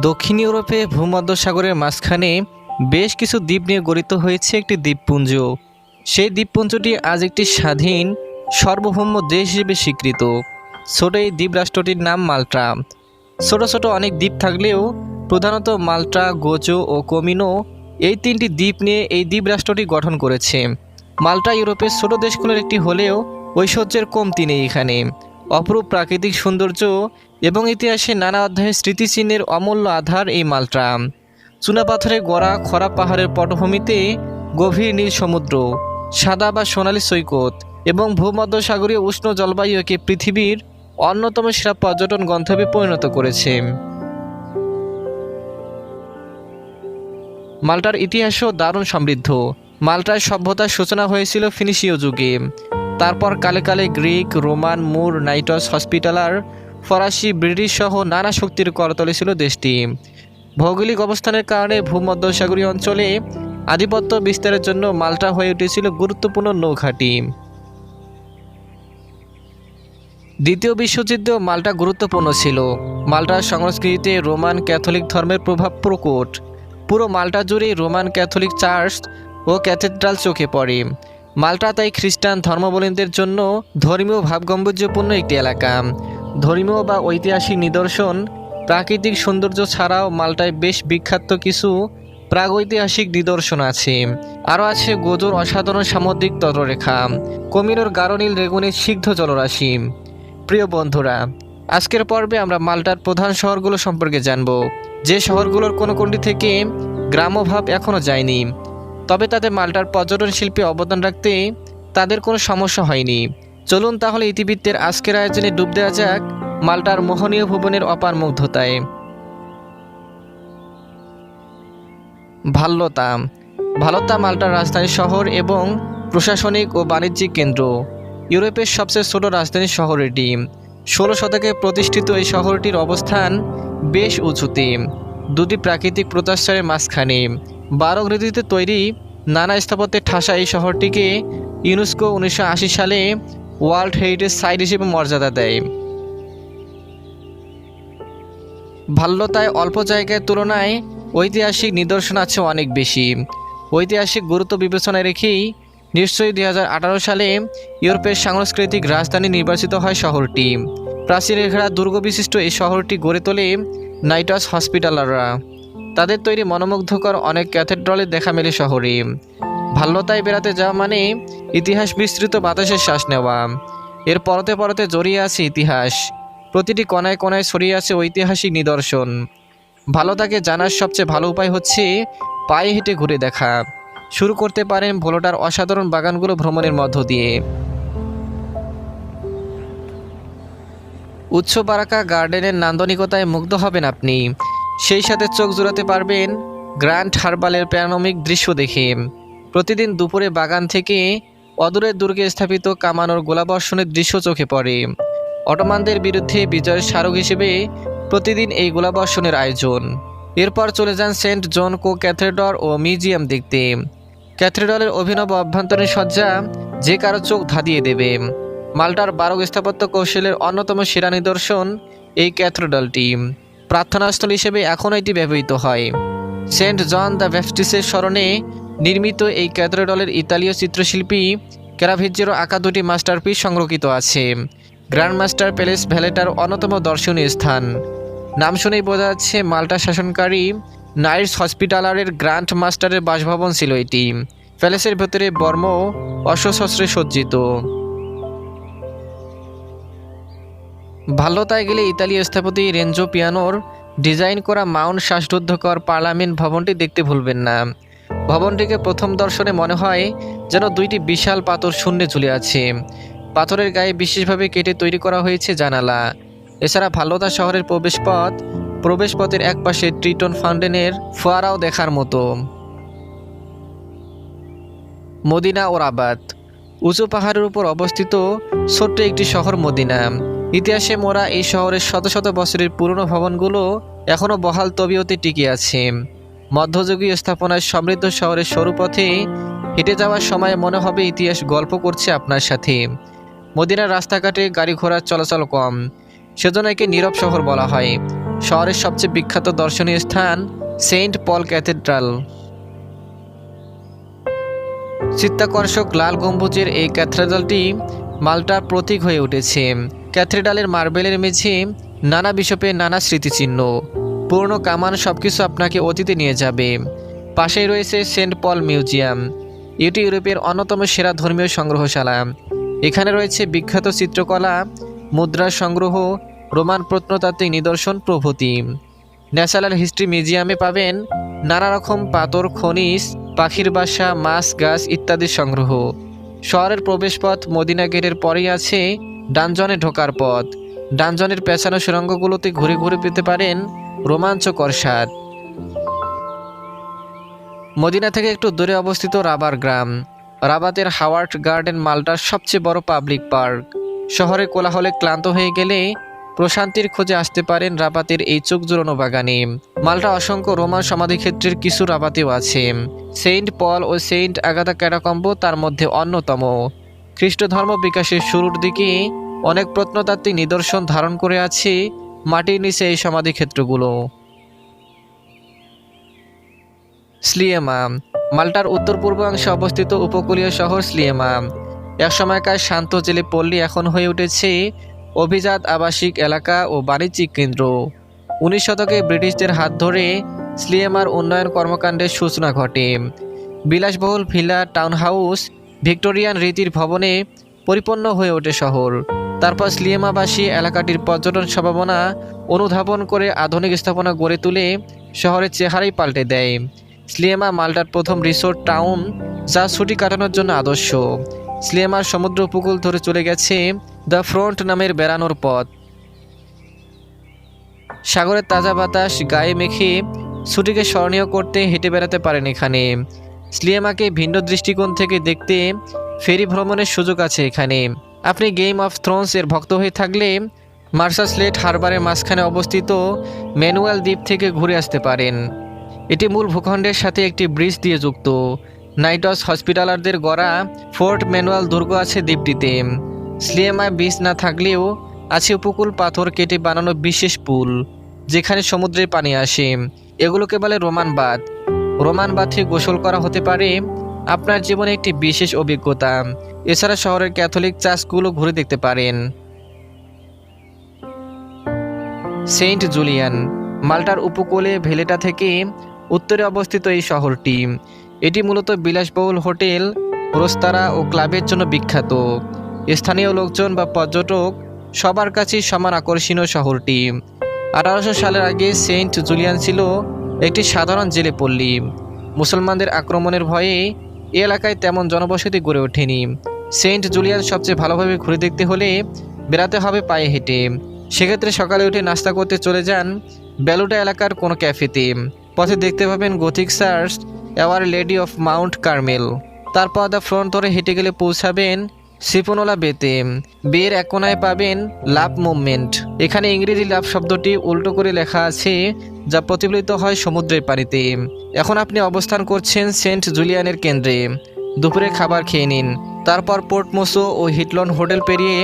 দক্ষিণ ইউরোপে ভূমধ্যসাগরের মাঝখানে বেশ কিছু দ্বীপ নিয়ে গঠিত হয়েছে একটি দ্বীপপুঞ্জ। সেই দ্বীপপুঞ্জটি আজ একটি স্বাধীন সার্বভৌম দেশ হিসেবে স্বীকৃত। ছোট এই দ্বীপ রাষ্ট্রটির নাম মাল্টা। ছোট ছোট অনেক দ্বীপ থাকলেও প্রধানত মাল্টা, গোজো ও কমিনো এই তিনটি দ্বীপ নিয়ে এই দ্বীপ রাষ্ট্রটি গঠন করেছে। মাল্টা ইউরোপের ছোট দেশগুলোর একটি হলেও ঐশ্বর্যের কমতি নেই এখানে। অপরূপ প্রাকৃতিক সৌন্দর্য এবং ইতিহাসে নানা অধ্যায়ের স্মৃতিচিহ্নের অমূল্য আধার এই মাল্টা। চুনাপাথরে গড়া খরা পাহাড়ের পটভূমিতে গভীর নীল সমুদ্র, সাদা বা সোনালী সৈকত এবং ভূমধ্যসাগরীয় উষ্ণ জলবায়ু একে পৃথিবীর অন্যতম সেরা পর্যটন গন্তব্যে পরিণত করেছে। মাল্টার ইতিহাসও দারুণ সমৃদ্ধ। মাল্টায় সভ্যতার সূচনা হয়েছিল ফিনিশীয় যুগে। তারপর কালে কালে গ্রিক, রোমান, মুর, নাইটস, হসপিটালার, ফরাসি, ব্রিটিশ সহ নানা শক্তির করতলে ছিল দেশটি। ভৌগোলিক অবস্থানের কারণে ভূমধ্যসাগরীয় অঞ্চলে আধিপত্য বিস্তারের জন্য মাল্টা হয়ে উঠেছিল গুরুত্বপূর্ণ নৌঘাঁটি। দ্বিতীয় বিশ্বযুদ্ধেও মাল্টা গুরুত্বপূর্ণ ছিল। মাল্টার সংস্কৃতিতে রোমান ক্যাথলিক ধর্মের প্রভাব প্রকট। পুরো মাল্টা জুড়েই রোমান ক্যাথলিক চার্চ ও ক্যাথেড্রাল চোখে পড়ে। মাল্টা তাই খ্রিস্টান ধর্মাবলম্বীদের জন্য ধর্মীয় ভাবগম্ভীর্যপূর্ণ একটি এলাকা। ধর্মীয় বা ঐতিহাসিক নিদর্শন, প্রাকৃতিক সৌন্দর্য ছাড়াও মাল্টায় বেশ বিখ্যাত কিছু প্রাগৈতিহাসিক নিদর্শন আছে। আরও আছে গোজোর অসাধারণ সামুদ্রিক তটরেখা, কমিনোর গাঢ় নীল রেগুনের সিগ্ধ জলরাশি। প্রিয় বন্ধুরা, আজকের পর্বে আমরা মাল্টার প্রধান শহরগুলো সম্পর্কে জানব, যে শহরগুলোর কোনটি থেকে গ্রাম্যভাব এখনও যায়নি, তবে তাদের মাল্টার পর্যটন শিল্পে অবদান রাখতে তাদের কোনো সমস্যা হয়নি। চলুন তাহলে ইতিবৃত্তের আজকের আয়োজনে ডুব দেওয়া যাক মাল্টার মোহনীয় ভুবনের অপার মুগ্ধতায়। ভাল্লোতা মাল্টার রাজধানী শহর এবং প্রশাসনিক ও বাণিজ্যিক কেন্দ্র। ইউরোপের সবচেয়ে ছোট রাজধানী শহর এটি। 16 শতকে প্রতিষ্ঠিত এই শহরটির অবস্থান বেশ উঁচুতে, দুটি প্রাকৃতিক প্রত্যাশ্রয়ের মাঝখানে। 12 ঋতুতে তৈরি নানা স্থাপত্যের ঠাসা এই শহরটিকে ইউনেস্কো 1980 সালে ওয়ার্ল্ড হেরিটেজ সাইট হিসেবে মর্যাদা দেয়। ভাল্লোতায় অল্প জায়গার তুলনায় ঐতিহাসিক নিদর্শন আছে অনেক বেশি। ঐতিহাসিক গুরুত্ব বিবেচনায় রেখেই নিশ্চয়ই 2018 সালে ইউরোপের সাংস্কৃতিক রাজধানী নির্বাচিত হয় শহরটি। প্রাচীরের ঘেরা দুর্গ বিশিষ্ট এই শহরটি গড়ে তোলে নাইটস হসপিটালাররা। তাদের তৈরি মনোমুগ্ধকর অনেক ক্যাথেড্রালের দেখা মেলে শহরে। ভাল্লোতায় বেড়াতে যাওয়া মানে ইতিহাস বিস্তৃত বাতাসের শ্বাস নেওয়া। এর পরতে পরতে জড়িয়ে আছে ইতিহাস, প্রতিটি কোনায় কোনায় ছড়িয়ে আছে ঐতিহাসিক নিদর্শন। ভাল্লোতাকে জানার সবচেয়ে ভালো উপায় হচ্ছে পায়ে হেঁটে ঘুরে দেখা। শুরু করতে পারেন ভোলোটার অসাধারণ বাগানগুলো ভ্রমণের মধ্য দিয়ে। উচ্চ বারাকা গার্ডেনের নান্দনিকতায় মুগ্ধ হবেন আপনি। সেই সাথে চোখ জুড়াতে পারবেন গ্র্যান্ড হারবালের প্যানোরামিক দৃশ্য দেখে। প্রতিদিন দুপুরে বাগান থেকে অদূরের দুর্গে স্থাপিত কামানোর গোলাবর্ষণের দৃশ্য চোখে পড়ে। অটোমানদের বিরুদ্ধে বিজয়ের স্মারক হিসেবে প্রতিদিন এই গোলাবর্ষণের আয়োজন। এরপর চলে যান সেন্ট জন কো ক্যাথেড্রাল ও মিউজিয়াম দেখতে। ক্যাথেড্রালের অভিনব অভ্যন্তরীণ সজ্জা যে কারো চোখ ধাঁধিয়ে দেবে। মাল্টার বারোক স্থাপত্য কৌশলের অন্যতম সেরা নিদর্শন এই ক্যাথেড্রালটি। প্রার্থনাস্থল হিসেবে এখনও এটি ব্যবহৃত হয়। সেন্ট জন দ্য ব্যাপটিস্টের স্মরণে নির্মিত এই ক্যাথেড্রালের ইতালীয় চিত্রশিল্পী ক্যারাভিজ্জেরও আঁকা দুটি মাস্টারপিস সংরক্ষিত আছে। গ্র্যান্ড মাস্টার প্যালেস ভ্যালেটার অন্যতম দর্শনীয় স্থান। নাম শুনেই বোঝা যাচ্ছে মাল্টা শাসনকারী নাইটস হসপিটালারের গ্র্যান্ড মাস্টারের বাসভবন ছিল এটি। প্যালেসের ভেতরে বর্ম অস্ত্রশস্ত্রে সজ্জিত। ভাল্লোতায় গেলে ইতালীয় স্থপতি রেঞ্জো পিয়ানোর ডিজাইন করা মাউন্ট শ্বাসরুদ্ধকর পার্লামেন্ট ভবনটি দেখতে ভুলবেন না। ভবনটিকে প্রথম দর্শনে মনে হয় যেন দুইটি বিশাল পাথর শূন্যে ঝুলে আছে। পাথরের গায়ে বিশেষভাবে কেটে তৈরি করা হয়েছে জানালা। এছাড়া ভাল্লোতা শহরের প্রবেশপথের একপাশে ট্রিটন ফাউন্টেনের ফোয়ারাও দেখার মতো। Medina oh Rabat. উঁচু পাহাড়ের উপর অবস্থিত ছোট্ট একটি শহর মদিনা। ইতিহাসে মোড়া এই শহরের শত শত বছরের পুরনো ভবনগুলো এখনও বহাল তবিয়তে টিকে আছে। মধ্যযুগীয় স্থাপনায় সমৃদ্ধ শহরের সরু পথে হেঁটে যাওয়ার সময় মনে হবে ইতিহাস গল্প করছে আপনার সাথে। মদিনার রাস্তাঘাটে গাড়ি ঘোড়ার চলাচল কম, সেজন্য একে নীরব শহর বলা হয়। শহরের সবচেয়ে বিখ্যাত দর্শনীয় স্থান সেন্ট পল ক্যাথেড্রাল। চিত্তাকর্ষক লাল গম্বুজের এই ক্যাথেড্রালটি মাল্টার প্রতীক হয়ে উঠেছে। ক্যাথেড্রালের মার্বেলের মেঝে নানা বিশপের নানা স্মৃতিচিহ্ন, পুরনো কামান সবকিছু আপনাকে অতীতে নিয়ে যাবে। পাশেই রয়েছে সেন্ট পল মিউজিয়াম। এটি ইউরোপের অন্যতম সেরা ধর্মীয় সংগ্রহশালা। এখানে রয়েছে বিখ্যাত চিত্রকলা, মুদ্রার সংগ্রহ, রোমান প্রত্নতাত্ত্বিক নিদর্শন প্রভৃতি। ন্যাশনাল হিস্ট্রি মিউজিয়ামে পাবেন নানা রকম পাথর, খনিজ, পাখির বাসা, মাছ, গাছ ইত্যাদির সংগ্রহ। শহরের প্রবেশপথ মদিনা গেটের পরেই আছে ডানজনে ঢোকার পথ। ডানজনের পেছানো সুড়ঙ্গগুলোতে ঘুরে ঘুরে পেতে পারেন রোমাঞ্চকর স্বাদ। মদিনা থেকে একটু দূরে অবস্থিত রাবার গ্রাম। রাবাতের হাওয়ার্ড গার্ডেন মাল্টার সবচেয়ে বড় পাবলিক পার্ক। শহরে কোলাহলে ক্লান্ত হয়ে গেলে প্রশান্তির খোঁজে আসতে পারেন রাবাতের এই চোখ জুড়ানো বাগানে। মাল্টা অসংখ্য রোমান সমাধিক্ষেত্রের কিছু রাবাতেও আছে। সেন্ট পল ও সেন্ট আগাথা ক্যাটাকম্ব তার মধ্যে অন্যতম। খ্রিস্ট ধর্ম বিকাশের শুরুর দিকে অনেক প্রত্নতাত্ত্বিক নিদর্শন ধারণ করে আছে মাটির নিচে এই সমাধিক্ষেত্রগুলো। স্লিয়েমা মাল্টার উত্তর পূর্বাংশে অবস্থিত উপকূলীয় শহর স্লিয়েমা। একসময়কার শান্ত জেলে পল্লী এখন হয়ে উঠেছে অভিজাত আবাসিক এলাকা ও বাণিজ্যিক কেন্দ্র। 19 শতকে ব্রিটিশদের হাত ধরে স্লিয়েমার উন্নয়ন কর্মকাণ্ডের সূচনা ঘটে। বিলাসবহুল ভিলা, টাউন হাউস, ভিক্টোরিয়ান রীতির ভবনে পরিপূর্ণ হয়ে ওঠে শহর। তারপর স্লিয়েমাবাসী এলাকাটির পর্যটন সম্ভাবনা অনুধাবন করে আধুনিক স্থাপনা গড়ে তুলে শহরের চেহারাই পাল্টে দেয়। স্লিয়েমা মাল্টার প্রথম রিসোর্ট টাউন, যা ছুটি কাটানোর জন্য আদর্শ। স্লিয়েমার সমুদ্র উপকূল ধরে চলে গেছে দ্য ফ্রন্ট নামের বেড়ানোর পথ। সাগরের তাজা বাতাস গায়ে মেখে ছুটিকে স্মরণীয় করতে হেঁটে বেড়াতে পারেন এখানে। স্লিয়েমাকে ভিন্ন দৃষ্টিকোণ থেকে দেখতে ফেরি ভ্রমণের সুযোগ আছে এখানে। আপনি গেম অফ থ্রোনস এর ভক্ত হয়ে থাকলে মার্সাসলেট হারবারের মাঝখানে অবস্থিত ম্যানুয়াল দ্বীপ থেকে ঘুরে আসতে পারেন। এটি মূল ভূখণ্ডের সাথে একটি ব্রিজ দিয়ে যুক্ত। নাইটস হসপিটালারদের গড়া ফোর্ট ম্যানুয়াল দুর্গ আছে দ্বীপটিতে। স্লিয়েমায় বিচ না থাকলেও আছে উপকূল পাথর কেটে বানানো বিশেষ পুল, যেখানে সমুদ্রের পানি আসে। এগুলোকে বলে রোমান বাঁধ। রোমান বাঁধে গোসল করা হতে পারে আপনার জীবনে একটি বিশেষ অভিজ্ঞতা। এছাড়া শহরের ক্যাথলিক চার্চগুলো ঘুরে দেখতে পারেন। সেন্ট জুলিয়ান মাল্টার উপকূলে ভেলেটা থেকে উত্তরে অবস্থিত এই শহরটি। এটি মূলত বিলাসবহুল হোটেল, রেস্তোরাঁ ও ক্লাবের জন্য বিখ্যাত। স্থানীয় লোকজন বা পর্যটক সবার কাছেই সমান আকর্ষণীয় শহরটি। 1800 সালের আগে সেন্ট জুলিয়ান ছিল একটি সাধারণ জেলে পল্লী। মুসলমানদের আক্রমণের ভয়ে এ এলাকায় তেমন জনবসতি গড়ে ওঠেনি। সেন্ট জুলিয়ান সবচেয়ে ভালোভাবে ঘুরে দেখতে হলে বেড়াতে হবে পায়ে হেঁটে। সেক্ষেত্রে সকালে উঠে নাস্তা করতে চলে যান বেলুডা এলাকার কোনো ক্যাফেতে। পথে দেখতে পাবেন Gothic church, our lady of Mount Carmel. তারপর দ্য ফ্রন্ট ধরে হেঁটে গেলে পৌঁছাবেন সিপোনোলা বেতে। বের এক কোনায় পাবেন লাভ মুভমেন্ট। এখানে ইংরেজি লাভ শব্দটি উল্টো করে লেখা আছে, যা প্রতিফলিত হয় সমুদ্রের পানিতে। এখন আপনি অবস্থান করছেন সেন্ট জুলিয়ানের কেন্দ্রে। দুপুরে খাবার খেয়ে নিন, তারপর পোর্টমোসো ও হিটলন হোটেল পেরিয়ে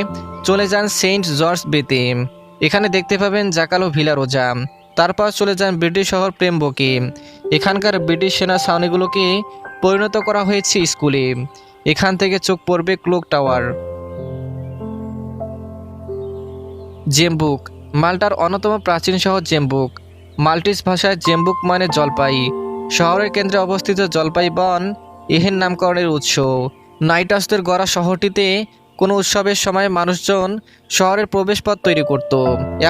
চলে যান সেন্ট জর্জ বেতে। এখানে দেখতে পাবেন জাকালো ভিলা রোজা। তারপর চলে যান ব্রিটিশ শহর প্রেমবোকে। এখানকার ব্রিটিশ সেনা ছাউনিগুলোকে পরিণত করা হয়েছে স্কুলে। এখান থেকে চোখ পড়বে ক্লক টাওয়ার। জেমবুক মাল্টার অন্যতম প্রাচীন শহর জেমবুক। মাল্টিস ভাষায় জেমবুক মানে জলপাই। শহরের কেন্দ্রে অবস্থিত জলপাই বন এহেন নামকরণের উৎস। নাইটাসদের গড়া শহরটিতে কোনো উৎসবের সময় মানুষজন শহরের প্রবেশপথ তৈরি করত।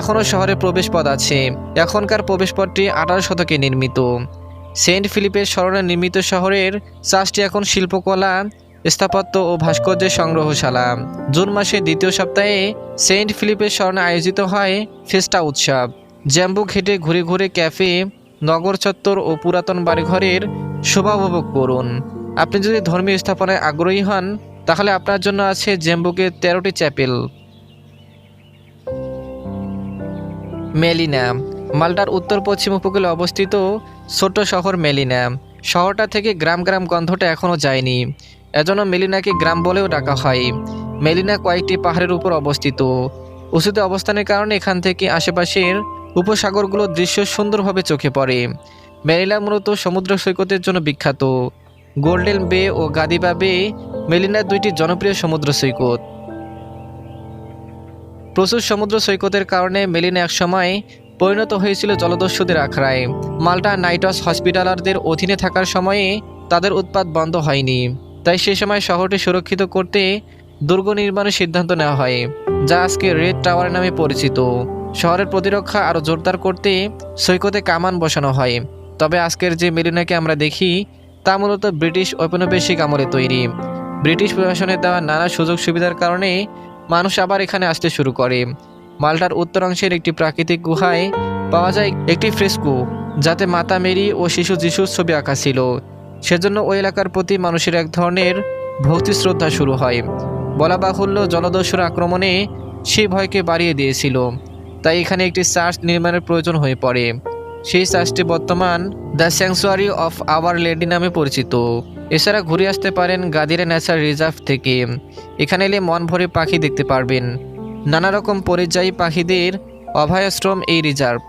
এখনও শহরের প্রবেশপথ আছে। এখনকার প্রবেশপথটি 18 শতকে নির্মিত। সেন্ট ফিলিপের স্মরণে নির্মিত শহরের চার্চটি এখন শিল্পকলা, স্থাপত্য ও ভাস্কর্যের সংগ্রহশালা। জুন মাসের দ্বিতীয় সপ্তাহে সেন্ট ফিলিপের স্মরণে আয়োজিত হয় ফেস্টা উৎসব। জ্যাম্বুক হেঁটে ঘুরে ঘুরে ক্যাফে, নগর চত্বর ও পুরাতন বাড়িঘরের শোভা উপভোগ করুন। আপনি যদি ধর্মীয় স্থাপনায় আগ্রহী হন, তাহলে আপনার জন্য আছে জেমবুকের 13টি চ্যাপেল। মেলিনা মাল্টার উত্তর পশ্চিম উপকূলে অবস্থিত ছোট্ট শহর মেলিনা। শহরটা থেকে গ্রাম গ্রাম গন্ধটা এখনও যায়নি, এজন্য মেলিনাকে গ্রাম বলেও ডাকা হয়। মেলিনা কয়েকটি পাহাড়ের উপর অবস্থিত। উঁচুতে অবস্থানের কারণে এখান থেকে আশেপাশের উপসাগরগুলোর দৃশ্য সুন্দরভাবে চোখে পড়ে। মেরিনা মূলত সমুদ্র সৈকতের জন্য বিখ্যাত। গোল্ডেন বে ও গাদিবা বে মেরিনার দুইটি জনপ্রিয় সমুদ্র সৈকত। প্রচুর সমুদ্র সৈকতের কারণে মেরিনা একসময় পরিণত হয়েছিল জলদস্যুদের আখড়ায়। মাল্টা নাইটস হসপিটালারদের অধীনে থাকার সময়ে তাদের উৎপাত বন্ধ হয়নি, তাই সে সময় শহরটি সুরক্ষিত করতে দুর্গ নির্মাণের সিদ্ধান্ত নেওয়া হয়, যা আজকে রেড টাওয়ার নামে পরিচিত। শহরের প্রতিরক্ষা আরও জোরদার করতে সৈকতে কামান বসানো হয়। তবে আজকের যে মেরিনাকে আমরা দেখি তা মূলত ব্রিটিশ ঔপনিবেশিক আমলে তৈরি। ব্রিটিশ প্রশাসনের দেওয়া নানা সুযোগ সুবিধার কারণে মানুষ আবার এখানে আসতে শুরু করে। মাল্টার উত্তরাংশের একটি প্রাকৃতিক গুহায় পাওয়া যায় একটি ফ্রেস্কো, যাতে মাতা মেরি ও শিশু যিশুর ছবি আঁকা ছিল। সেজন্য ওই এলাকার প্রতি মানুষের এক ধরনের ভক্তি শ্রদ্ধা শুরু হয়। বলা বাহুল্য, জলদস্যুর আক্রমণে সেই ভয়কে বাড়িয়ে দিয়েছিল, তাই এখানে একটি চার্চ নির্মাণের প্রয়োজন হয়ে পড়ে। সেই চার্চটি বর্তমান the sanctuary of our lady নামে পরিচিত। এছাড়া ঘুরে আসতে পারেন গাদিরা ন্যাচার রিজার্ভ থেকে। এখানে এলে মন ভরে পাখি দেখতে পারবেন। নানা রকম পরিযায়ী পাখিদের অভয়াশ্রম এই রিজার্ভ।